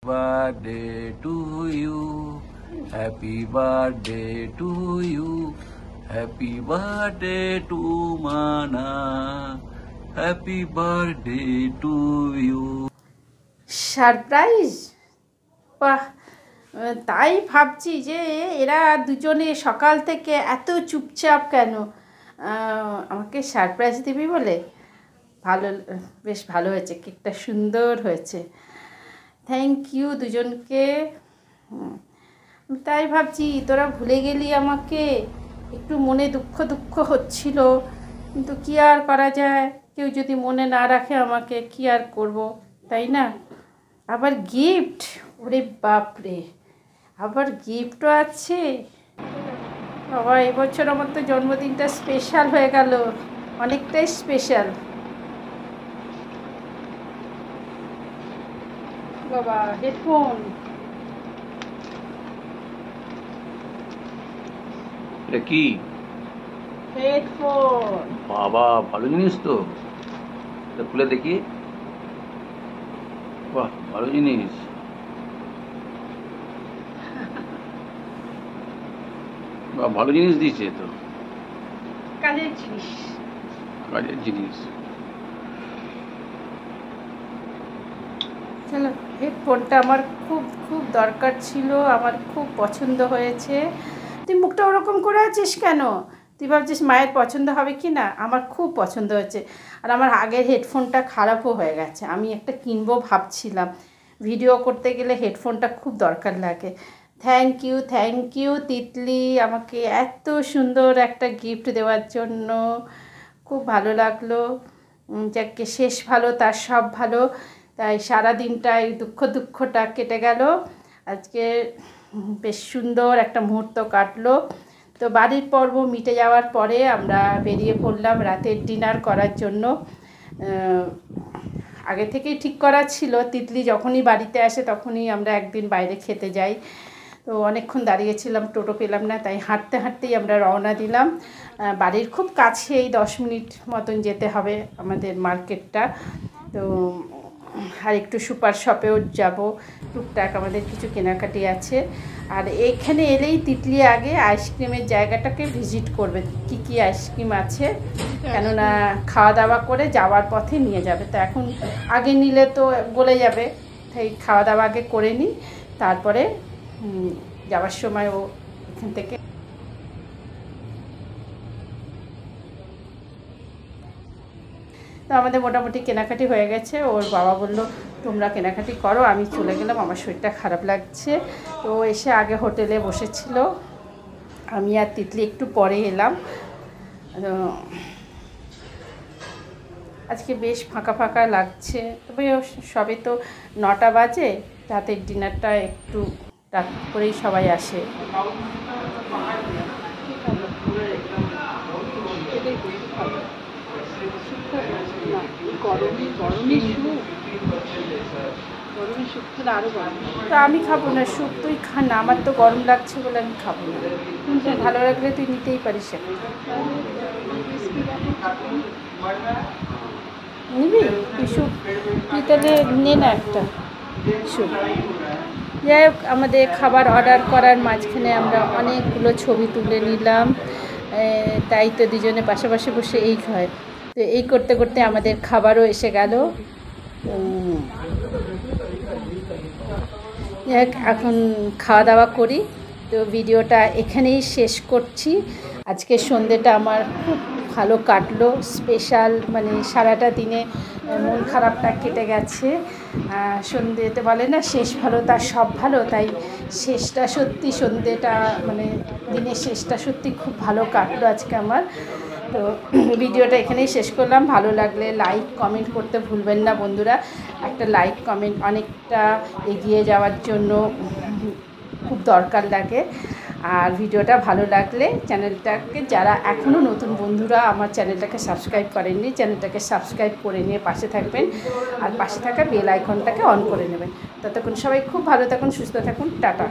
birthday to you, happy birthday to you, happy birthday to Mana, happy birthday to you. Surprise, বাহ! তাই ভাবছি যে এরা দুজনে সকাল থেকে এত চুপচাপ কেন, আমাকে সারপ্রাইজ দিবি বলে। ভালো, বেশ ভালো হয়েছে, কেকটা সুন্দর হয়েছে। থ্যাংক ইউ দুজনকে। তাই ভাবছি তোরা ভুলে গেলি আমাকে, একটু মনে দুঃখ দুঃখ হচ্ছিল, কিন্তু কী আর করা যায়, কেউ যদি মনে না রাখে আমাকে কী আর করব, তাই না? আবার গিফট, ওরে বাপরে, আবার গিফটও আছে। বাবা, এবছর আমার তো জন্মদিনটা স্পেশাল হয়ে গেল, অনেকটাই স্পেশাল। বাবা, হেডফোন। এটা কি? হেডফোন। বাবা, ভালো জিনিস তো, এটা খুলে দেখি। বাহ, ভালো জিনিস। বাহ, ভালো জিনিস দিয়েছে তো, কাজের জিনিস। কাজের জিনিস। চলো, হেডফোনটা আমার খুব খুব দরকার ছিল, আমার খুব পছন্দ হয়েছে। তুই মুখটা ওরকম করে আছিস কেন? তুই ভাবছিস মায়ের পছন্দ হবে কি না? আমার খুব পছন্দ হয়েছে। আর আমার আগের হেডফোনটা খারাপও হয়ে গেছে, আমি একটা কিনবো ভাবছিলাম। ভিডিও করতে গেলে হেডফোনটা খুব দরকার লাগে। থ্যাংক ইউ তিতলি, আমাকে এত সুন্দর একটা গিফট দেওয়ার জন্য। খুব ভালো লাগলো। যাকে শেষ ভালো তার সব ভালো, তাই সারাদিনটা এই দুঃখটা কেটে গেল। আজকে বেশ সুন্দর একটা মুহূর্ত কাটলো। তো বাড়ির পর্ব মিটে যাওয়ার পরে আমরা বেরিয়ে পড়লাম রাতের ডিনার করার জন্য। আগে থেকেই ঠিক করা ছিল, তিতলি যখনই বাড়িতে আসে তখনই আমরা একদিন বাইরে খেতে যাই। তো অনেকক্ষণ দাঁড়িয়েছিলাম, টোটো পেলাম না, তাই হাঁটতে হাঁটতেই আমরা রওনা দিলাম। বাড়ির খুব কাছেই, 10 মিনিট মতন যেতে হবে আমাদের মার্কেটটা। তো আর একটু সুপার শপেও যাব, টুকটাক আমাদের কিছু কেনাকাটি আছে। আর এইখানে এলেই তিতলি আগে আইসক্রিমের জায়গাটাকে ভিজিট করবে, কি কি আইসক্রিম আছে, কেননা খাওয়া দাওয়া করে যাওয়ার পথে নিয়ে যাবে। তো এখন আগে নিলে তো গলে যাবে, তাই খাওয়া দাওয়া আগে করে নিই, তারপরে যাওয়ার সময় ও এখান থেকে। তো আমাদের মোটামুটি কেনাকাটি হয়ে গেছে। ওর বাবা বলল তোমরা কেনাকাটি করো, আমি চলে গেলাম, আমার শরীরটা খারাপ লাগছে। তো এসে আগে হোটেলে বসেছিল, আমি আর তিতলি একটু পরে এলাম। আজকে বেশ ফাঁকা ফাঁকা লাগছে, তবে সবে তো 9টা বাজে, রাতের ডিনারটা একটু রাত করেই সবাই আসে। গরমে স্যুপ খেলে আরও গরম। তো আমি খাবো না স্যুপ, তুই খা না, আমার তো গরম লাগছে বলে আমি খাবো না। কিন্তু ভালো লাগলে তুই নিতেই পারিস, নিবি তুই স্যুপ? তুই তাহলে নে না একটা স্যুপ। যাই হোক, আমাদের খাবার অর্ডার করার মাঝখানে আমরা অনেকগুলো ছবি তুলে নিলাম, তাই তো দুজনে পাশাপাশি বসে এই খায়। তো এই করতে করতে আমাদের খাবারও এসে গেল। এখন খাওয়া দাওয়া করি। তো ভিডিওটা এখানেই শেষ করছি। আজকে সন্ধ্যেটা আমার খুব ভালো কাটলো, স্পেশাল, মানে সারাটা দিনে মন খারাপটা কেটে গেছে। সন্ধ্যেতে বলে না শেষ ভালো তার সব ভালো, তাই শেষটা সত্যি, সন্ধ্যেটা মানে দিনের শেষটা সত্যি খুব ভালো কাটলো আজকে আমার। তো ভিডিওটা এখানেই শেষ করলাম। ভালো লাগলে লাইক কমেন্ট করতে ভুলবেন না বন্ধুরা। একটা লাইক কমেন্ট অনেকটা এগিয়ে যাওয়ার জন্য খুব দরকার লাগে। আর ভিডিওটা ভালো লাগলে চ্যানেলটাকে, যারা এখনও নতুন বন্ধুরা আমার চ্যানেলটাকে সাবস্ক্রাইব করেননি, চ্যানেলটাকে সাবস্ক্রাইব করে নিয়ে পাশে থাকবেন, আর পাশে থাকা বেল আইকনটাকে অন করে নেবেন। ততক্ষণ সবাই খুব ভালো থাকুন, সুস্থ থাকুন, টাটা।